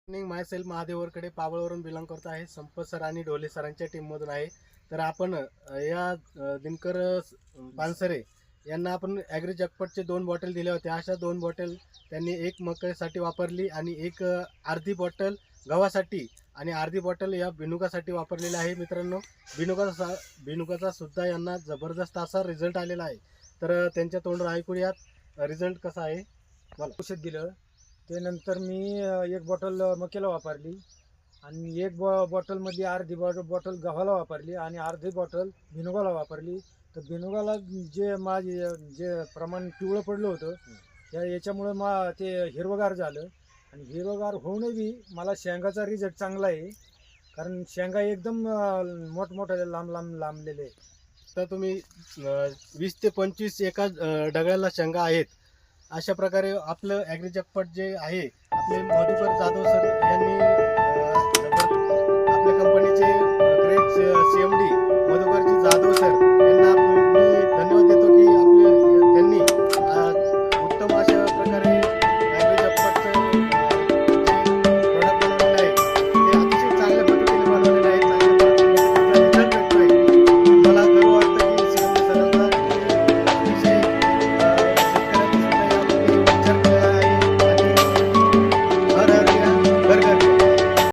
माय self महादेवरकडे पावळवरून belong करतो आहे. संपत सर आणि ढोले सरांच्या टीममधून आहे. तर आपण दिनकर पानसरे यांना आपण ॲग्री जॅकपॉटचे 2 बॉटल दिल्या होत्या. अशा 2 बॉटल त्यांनी एक मकईसाठी वापरली आणि एक अर्धी बॉटल गव्हासाठी आणि अर्धी बॉटल या बिनुकासाठी वापरलेली आहे. मित्रांनो, बिनुकाचा सुद्धा यांना जबरदस्त असा रिझल्ट आलेला आहे. तर त्यांच्या तोंडून ऐकूयात रिझल्ट कसा आहे. मला औषध दिलं ते नंतर मी एक बॉटल मकेला वापरली आणि एक बॉटलमधली अर्धी बॉटल गव्हाला वापरली आणि अर्धी बॉटल भिनुगाला वापरली. तर भिनुगाला जे प्रमाण पिवळं पडलं होतं याच्यामुळं ते हिरवगार झालं आणि हिरवगार होऊनही मला शेंगाचा रिझल्ट चांगला आहे. कारण शेंगा एकदम मोठमोठ्या लांब लांबलेले. तर तुम्ही 20 ते 25 एका डगळ्याला शेंगा आहेत. अशा प्रकारे आपलं ॲग्री जॅकपॉट जे आहे, आपले मधुकर जाधव सर